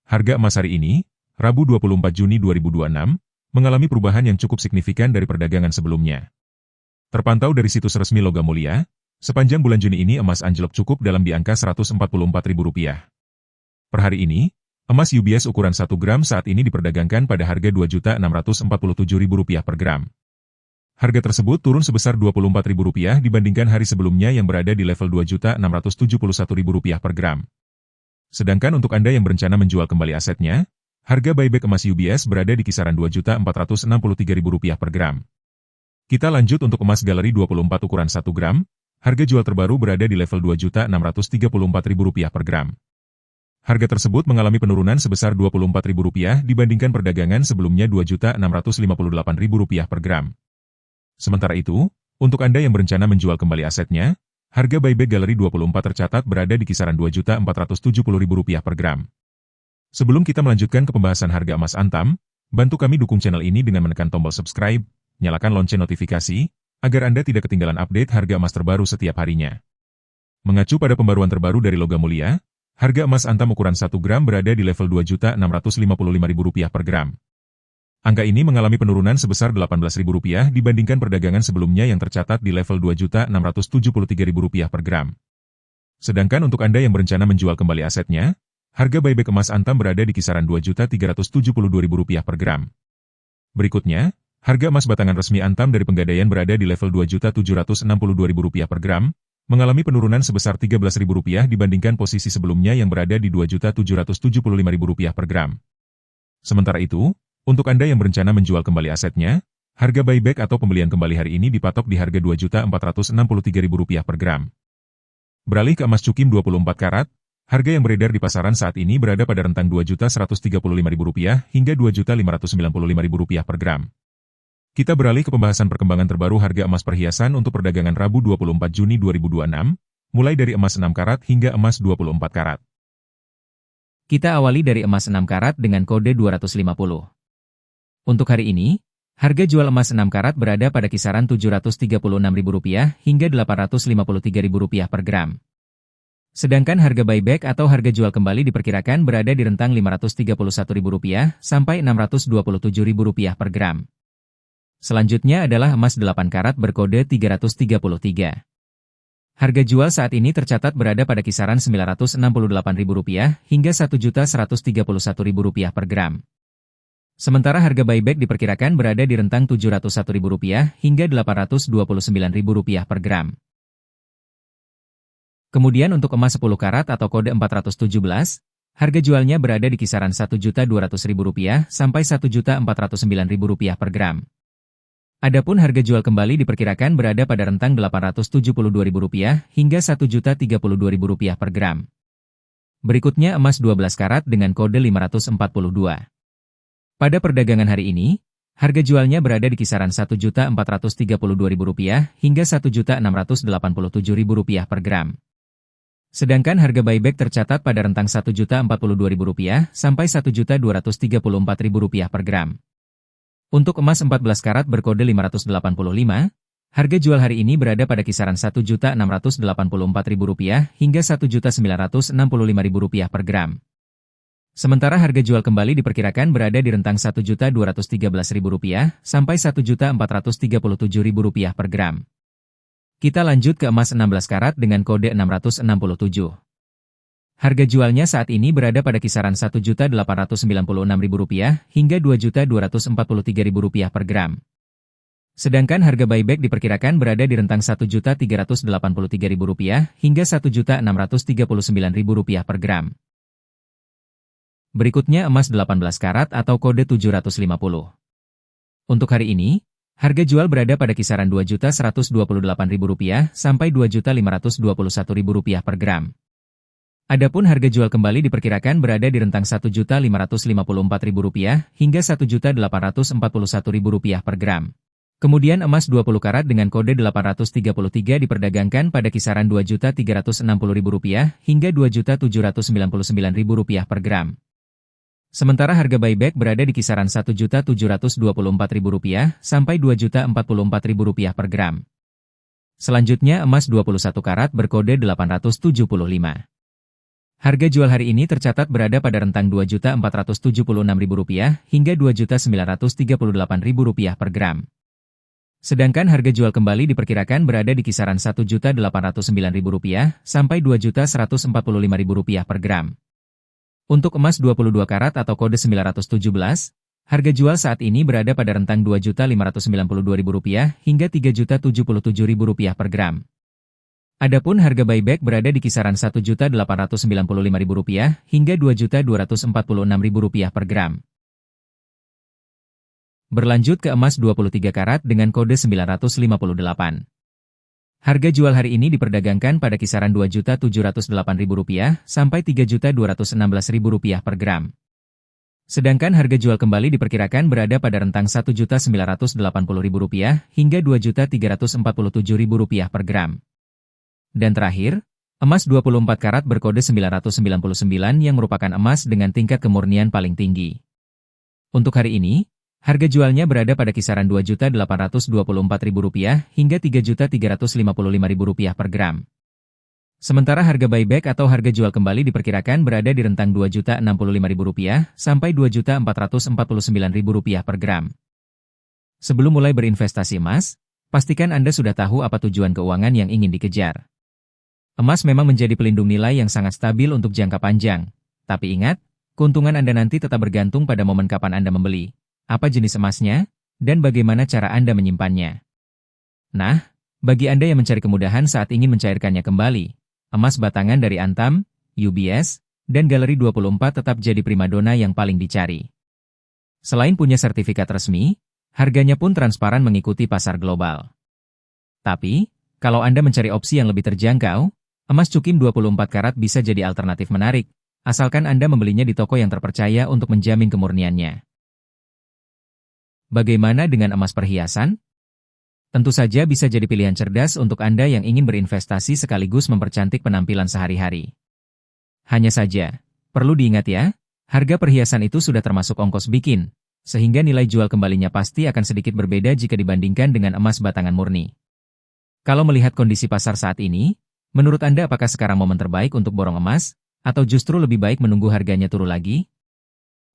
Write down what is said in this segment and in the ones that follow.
Harga emas hari ini, Rabu 24 Juni 2026, mengalami perubahan yang cukup signifikan dari perdagangan sebelumnya. Terpantau dari situs resmi Logam Mulia, sepanjang bulan Juni ini emas anjlok cukup dalam di angka Rp144.000. Per hari ini, emas UBS ukuran 1 gram saat ini diperdagangkan pada harga Rp2.647.000 per gram. Harga tersebut turun sebesar Rp24.000 dibandingkan hari sebelumnya yang berada di level Rp2.671.000 per gram. Sedangkan untuk Anda yang berencana menjual kembali asetnya, harga buyback emas UBS berada di kisaran Rp2.463.000 per gram. Kita lanjut untuk emas galeri 24 ukuran 1 gram, harga jual terbaru berada di level Rp2.634.000 per gram. Harga tersebut mengalami penurunan sebesar Rp24.000 dibandingkan perdagangan sebelumnya Rp2.658.000 per gram. Sementara itu, untuk Anda yang berencana menjual kembali asetnya, harga buyback galeri 24 tercatat berada di kisaran Rp2.470.000 per gram. Sebelum kita melanjutkan ke pembahasan harga emas Antam, bantu kami dukung channel ini dengan menekan tombol subscribe, nyalakan lonceng notifikasi, agar Anda tidak ketinggalan update harga emas terbaru setiap harinya. Mengacu pada pembaruan terbaru dari Logam Mulia, harga emas Antam ukuran 1 gram berada di level Rp2.655.000 per gram. Angka ini mengalami penurunan sebesar Rp18.000 dibandingkan perdagangan sebelumnya yang tercatat di level Rp2.673.000 per gram. Sedangkan untuk Anda yang berencana menjual kembali asetnya, harga buyback emas Antam berada di kisaran Rp2.372.000 per gram. Berikutnya, harga emas batangan resmi Antam dari Penggadaian berada di level Rp2.762.000 per gram, mengalami penurunan sebesar Rp13.000 dibandingkan posisi sebelumnya yang berada di Rp2.775.000 per gram. Sementara itu, untuk Anda yang berencana menjual kembali asetnya, harga buyback atau pembelian kembali hari ini dipatok di harga Rp2.463.000 per gram. Beralih ke emas cukim 24 karat, harga yang beredar di pasaran saat ini berada pada rentang Rp2.135.000 hingga Rp2.595.000 per gram. Kita beralih ke pembahasan perkembangan terbaru harga emas perhiasan untuk perdagangan Rabu 24 Juni 2026, mulai dari emas 6 karat hingga emas 24 karat. Kita awali dari emas 6 karat dengan kode 250. Untuk hari ini, harga jual emas 6 karat berada pada kisaran Rp736.000 hingga Rp853.000 per gram. Sedangkan harga buyback atau harga jual kembali diperkirakan berada di rentang Rp531.000 sampai Rp627.000 per gram. Selanjutnya adalah emas 8 karat berkode 333. Harga jual saat ini tercatat berada pada kisaran Rp968.000 hingga Rp1.131.000 per gram. Sementara harga buyback diperkirakan berada di rentang Rp701.000 hingga Rp829.000 per gram. Kemudian untuk emas 10 karat atau kode 417, harga jualnya berada di kisaran Rp1.200.000 sampai Rp1.409.000 per gram. Adapun harga jual kembali diperkirakan berada pada rentang Rp872.000 hingga Rp1.032.000 per gram. Berikutnya emas 12 karat dengan kode 542. Pada perdagangan hari ini, harga jualnya berada di kisaran Rp1.432.000 hingga Rp1.687.000 per gram. Sedangkan harga buyback tercatat pada rentang Rp1.042.000 sampai Rp1.234.000 per gram. Untuk emas 14 karat berkode 585, harga jual hari ini berada pada kisaran Rp1.684.000 hingga Rp1.965.000 per gram. Sementara harga jual kembali diperkirakan berada di rentang Rp1.213.000 sampai Rp1.437.000 per gram. Kita lanjut ke emas 16 karat dengan kode 667. Harga jualnya saat ini berada pada kisaran Rp1.896.000 hingga Rp2.243.000 per gram. Sedangkan harga buyback diperkirakan berada di rentang Rp1.383.000 hingga Rp1.639.000 per gram. Berikutnya emas 18 karat atau kode 750. Untuk hari ini, harga jual berada pada kisaran Rp2.128.000 sampai Rp2.521.000 per gram. Adapun harga jual kembali diperkirakan berada di rentang Rp1.554.000 hingga Rp1.841.000 per gram. Kemudian emas 20 karat dengan kode 833 diperdagangkan pada kisaran Rp2.360.000 hingga Rp2.799.000 per gram. Sementara harga buyback berada di kisaran Rp1.724.000 sampai Rp2.044.000 per gram. Selanjutnya emas 21 karat berkode 875. Harga jual hari ini tercatat berada pada rentang Rp2.476.000 hingga Rp2.938.000 per gram. Sedangkan harga jual kembali diperkirakan berada di kisaran Rp1.809.000 sampai Rp2.145.000 per gram. Untuk emas 22 karat atau kode 917, harga jual saat ini berada pada rentang Rp2.592.000 hingga Rp3.077.000 per gram. Adapun harga buyback berada di kisaran Rp1.895.000 hingga Rp2.246.000 per gram. Berlanjut ke emas 23 karat dengan kode 958. Harga jual hari ini diperdagangkan pada kisaran Rp2.708.000 sampai Rp3.216.000 per gram. Sedangkan harga jual kembali diperkirakan berada pada rentang Rp1.980.000 hingga Rp2.347.000 per gram. Dan terakhir, emas 24 karat berkode 999 yang merupakan emas dengan tingkat kemurnian paling tinggi. Untuk hari ini, harga jualnya berada pada kisaran Rp2.824.000 hingga Rp3.355.000 per gram. Sementara harga buyback atau harga jual kembali diperkirakan berada di rentang Rp2.065.000 sampai Rp2.449.000 per gram. Sebelum mulai berinvestasi emas, pastikan Anda sudah tahu apa tujuan keuangan yang ingin dikejar. Emas memang menjadi pelindung nilai yang sangat stabil untuk jangka panjang. Tapi ingat, keuntungan Anda nanti tetap bergantung pada momen kapan Anda membeli, apa jenis emasnya, dan bagaimana cara Anda menyimpannya. Nah, bagi Anda yang mencari kemudahan saat ingin mencairkannya kembali, emas batangan dari Antam, UBS, dan Galeri 24 tetap jadi primadona yang paling dicari. Selain punya sertifikat resmi, harganya pun transparan mengikuti pasar global. Tapi, kalau Anda mencari opsi yang lebih terjangkau, emas Cukim 24 karat bisa jadi alternatif menarik, asalkan Anda membelinya di toko yang terpercaya untuk menjamin kemurniannya. Bagaimana dengan emas perhiasan? Tentu saja bisa jadi pilihan cerdas untuk Anda yang ingin berinvestasi sekaligus mempercantik penampilan sehari-hari. Hanya saja, perlu diingat ya, harga perhiasan itu sudah termasuk ongkos bikin, sehingga nilai jual kembalinya pasti akan sedikit berbeda jika dibandingkan dengan emas batangan murni. Kalau melihat kondisi pasar saat ini, menurut Anda apakah sekarang momen terbaik untuk borong emas, atau justru lebih baik menunggu harganya turun lagi?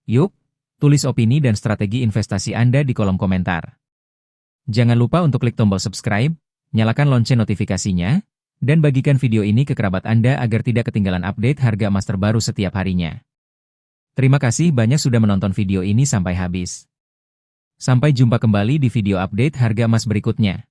Yuk, tulis opini dan strategi investasi Anda di kolom komentar. Jangan lupa untuk klik tombol subscribe, nyalakan lonceng notifikasinya, dan bagikan video ini ke kerabat Anda agar tidak ketinggalan update harga emas terbaru setiap harinya. Terima kasih banyak sudah menonton video ini sampai habis. Sampai jumpa kembali di video update harga emas berikutnya.